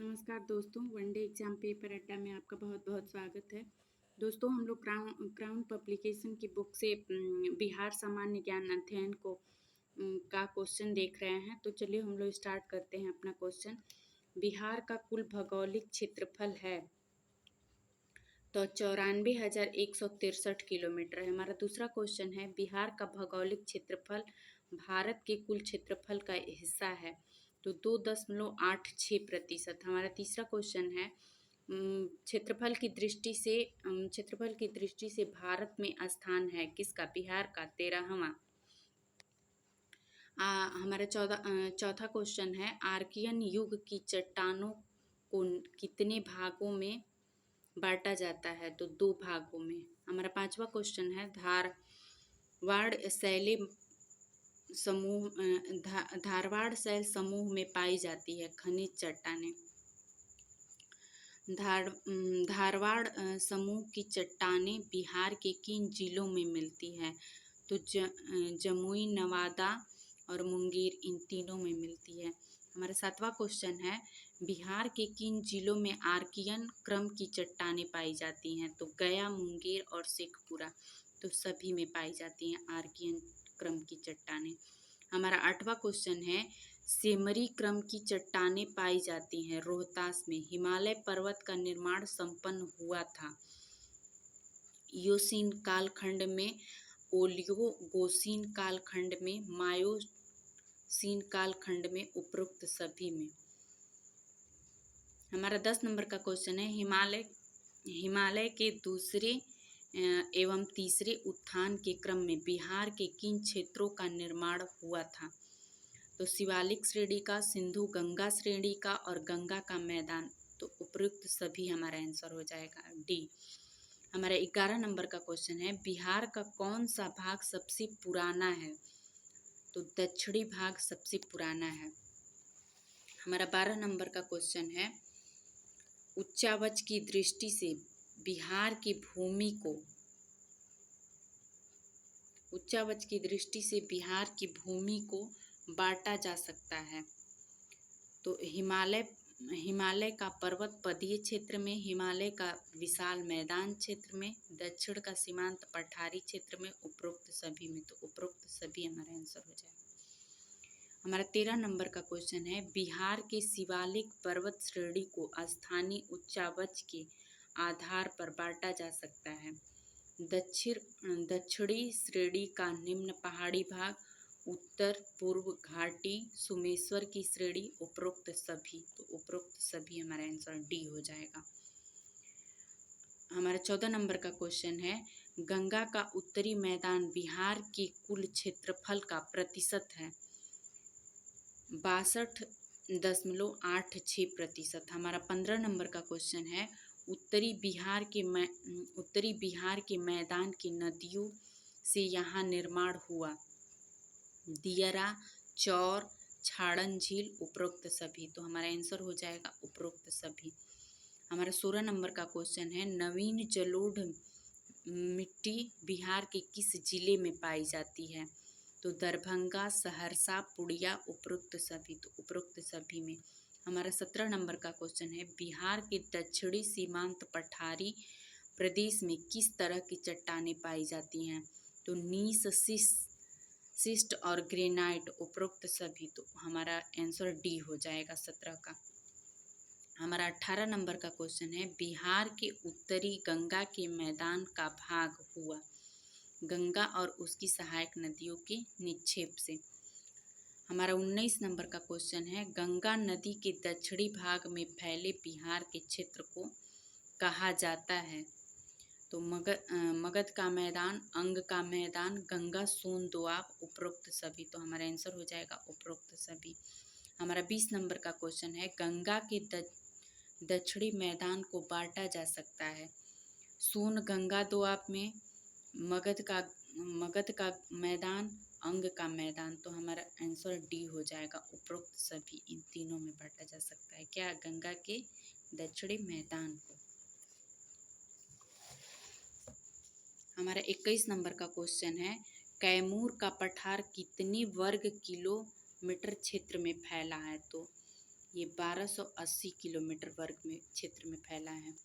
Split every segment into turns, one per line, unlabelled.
नमस्कार दोस्तों, one day exam paper अड्डा में आपका बहुत बहुत स्वागत है। दोस्तों, हम लोग क्राउन पब्लिकेशन की बुक से बिहार सामान्य ज्ञान अध्ययन का क्वेश्चन देख रहे हैं। तो चलिए हम लोग स्टार्ट करते हैं अपना क्वेश्चन। बिहार का कुल भौगोलिक क्षेत्रफल है तो 94,163 किलोमीटर है। हमारा दूसरा क्वेश्चन है, बिहार का भौगोलिक क्षेत्रफल भारत के कुल क्षेत्रफल का हिस्सा है तो 2.86%। हमारा तीसरा क्वेश्चन है, क्षेत्रफल की दृष्टि से भारत में स्थान है किसका? बिहार का 13वां। हमारा चौथा क्वेश्चन है, आर्कियन युग की चट्टानों को कितने भागों में बांटा जाता है? तो 2 भागों में। हमारा पांचवा क्वेश्चन है, धारवाड़ शैल समूह में पाई जाती है खनिज चट्टानें। धारवाड़ समूह की चट्टानें बिहार के किन जिलों में मिलती है? तो जमुई, नवादा और मुंगेर, इन तीनों में मिलती है। हमारा सातवां क्वेश्चन है, बिहार के किन जिलों में आर्कियन क्रम की चट्टानें पाई जाती हैं? तो गया, मुंगेर और शेखपुरा, तो सभी में पाई जाती हैं आर्कियन क्रम की चट्टानें। हमारा आठवां क्वेश्चन है, सेमरी क्रम की चट्टानें पाई जाती हैं रोहतास में। हिमालय पर्वत का निर्माण संपन्न हुआ था योसीन कालखंड में, ओलियोगोसीन कालखंड में, मायोसीन कालखंड में, उपरोक्त सभी में। हमारा 10 नंबर का क्वेश्चन है, हिमालय के दूसरे एवं तीसरे उत्थान के क्रम में बिहार के किन क्षेत्रों का निर्माण हुआ था? तो शिवालिक श्रेणी का, सिंधु गंगा श्रेणी का और गंगा का मैदान, तो उपयुक्त सभी हमारा आंसर हो जाएगा डी। हमारा 11 नंबर का क्वेश्चन है, बिहार का कौन सा भाग सबसे पुराना है? तो दक्षिणी भाग सबसे पुराना है। हमारा 12 नंबर का क्वेश्चन है, उच्चावच की दृष्टि से बिहार की भूमि को बांटा जा सकता है। तो हिमालय का पर्वत पदीय क्षेत्र में, हिमालय का विशाल मैदान क्षेत्र में, दक्षिण का सीमांत पठारी क्षेत्र में, उपरोक्त सभी में, तो उपरोक्त सभी हमारा आंसर हो जाएगा। हमारा 13 नंबर का क्वेश्चन है, बिहार के शिवालिक पर्वत श्रेणी को स्थानीय उच्चावच के आधार पर बांटा जा सकता है। दक्षिणी श्रेणी का निम्न पहाड़ी भाग, उत्तर पूर्व घाटी, सुमेश्वर की श्रेणी, उपरोक्त सभी, तो उपरोक्त सभी हमारा आंसर डी हो जाएगा। हमारा 14 नंबर का क्वेश्चन है, गंगा का उत्तरी मैदान बिहार के कुल क्षेत्रफल का प्रतिशत है? 62.86%। हमारा 15 नंबर का क्वेश्चन है, उत्तरी बिहार के मैदान की नदियों से यहाँ निर्माण हुआ? दियरा, चौर, छाड़न झील, उपरोक्त सभी, तो हमारा आंसर हो जाएगा उपरोक्त सभी। हमारा 16 नंबर का क्वेश्चन है, नवीन जलोढ़ मिट्टी बिहार के किस जिले में पाई जाती है? तो दरभंगा, सहरसा, पूर्णिया, उपरोक्त सभी, तो उपरोक्त सभी में। हमारा 17 नंबर का क्वेश्चन है, बिहार के दक्षिणी सीमांत पठारी प्रदेश में किस तरह की चट्टानें पाई जाती हैं? तो नीस, शिस्ट और ग्रेनाइट, उपरोक्त सभी, तो हमारा आंसर डी हो जाएगा 17 का। हमारा 18 नंबर का क्वेश्चन है, बिहार के उत्तरी गंगा के मैदान का भाग हुआ? गंगा और उसकी सहायक नदियों के निक्षेप से। हमारा 19 नंबर का क्वेश्चन है, गंगा नदी के दक्षिणी भाग में फैले बिहार के क्षेत्र को कहा जाता है? तो मगध का मैदान, अंग का मैदान, गंगा सोन दोआब, उपरोक्त सभी, तो हमारा आंसर हो जाएगा उपरोक्त सभी। हमारा 20 नंबर का क्वेश्चन है, गंगा के दक्षिणी मैदान को बांटा जा सकता है? सोन गंगा दोआब में, मगध का मैदान, अंग का मैदान, तो हमारा आंसर डी हो जाएगा उपरोक्त सभी, इन तीनों में बांटा जा सकता है। क्या? गंगा के दक्षिणी मैदान को। हमारा 21 नंबर का क्वेश्चन है, कैमूर का पठार कितने वर्ग किलोमीटर क्षेत्र में फैला है? तो ये 1280 किलोमीटर वर्ग में क्षेत्र में फैला है।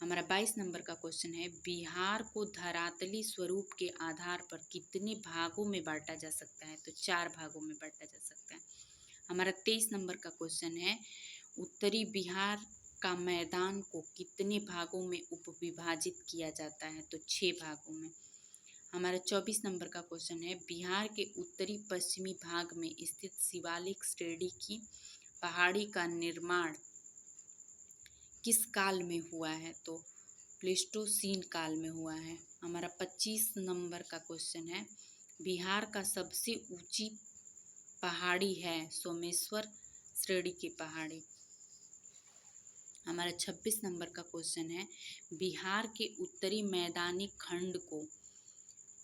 हमारा 22 नंबर का क्वेश्चन है, बिहार को धरातली स्वरूप के आधार पर कितने भागों में बांटा जा सकता है? तो 4 भागों में बांटा जा सकता है। हमारा 23 नंबर का क्वेश्चन है, उत्तरी बिहार का मैदान को कितने भागों में उपविभाजित किया जाता है? तो 6 भागों में। हमारा 24 नंबर का क्वेश्चन है, बिहार के उत्तरी पश्चिमी भाग में स्थित शिवालिक श्रेणी की पहाड़ी का निर्माण किस काल में हुआ है? तो प्लेस्टोसीन काल में हुआ है। हमारा 25 नंबर का क्वेश्चन है, बिहार का सबसे ऊंची पहाड़ी है सोमेश्वर श्रेणी की पहाड़ी। हमारा 26 नंबर का क्वेश्चन है, बिहार के उत्तरी मैदानी खंड को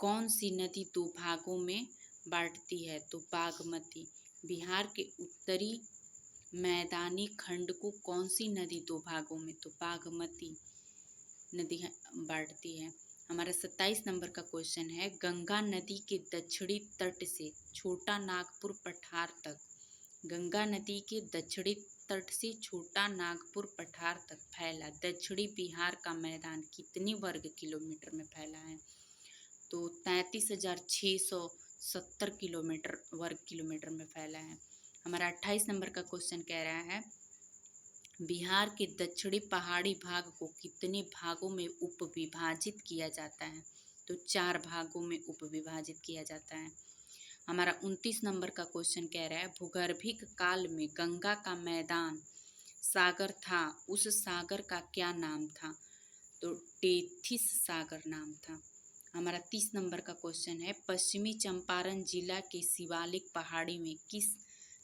कौन सी नदी 2 भागों में बांटती है? तो बागमती। बिहार के उत्तरी मैदानी खंड को कौन सी नदी 2 भागों में? तो बागमती नदी बांटती है। हमारा 27 नंबर का क्वेश्चन है, गंगा नदी के दक्षिणी तट से छोटा नागपुर पठार तक, गंगा नदी के दक्षिणी तट से छोटा नागपुर पठार तक फैला दक्षिणी बिहार का मैदान कितने वर्ग किलोमीटर में फैला है? तो 33,670 किलोमीटर वर्ग किलोमीटर में फैला है। हमारा 28 नंबर का क्वेश्चन कह रहा है, बिहार के दक्षिणी पहाड़ी भाग को कितने भागों में उपविभाजित किया जाता है? तो 4 भागों में उपविभाजित किया जाता है। हमारा 29 नंबर का क्वेश्चन कह रहा है, भूगर्भिक काल में गंगा का मैदान सागर था, उस सागर का क्या नाम था? तो टेथिस सागर नाम था। हमारा 30 नंबर का क्वेश्चन है, पश्चिमी चंपारण जिला के शिवालिक पहाड़ी में किस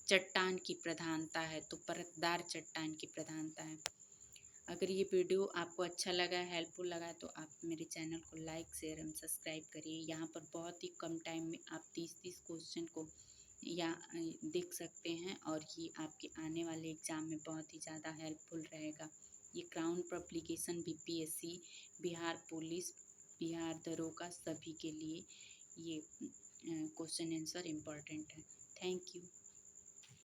चट्टान की प्रधानता है? तो परतदार चट्टान की प्रधानता है। अगर ये वीडियो आपको अच्छा लगा, हेल्पफुल लगा, तो आप मेरे चैनल को लाइक, शेयर एवं सब्सक्राइब करिए। यहाँ पर बहुत ही कम टाइम में आप 30 क्वेश्चन को या देख सकते हैं और ये आपके आने वाले एग्ज़ाम में बहुत ही ज़्यादा हेल्पफुल रहेगा। ये crown publication BPSC, Bihar police, Bihar दरोगा सभी के लिए ये क्वेश्चन आंसर इम्पॉर्टेंट है। Thank you.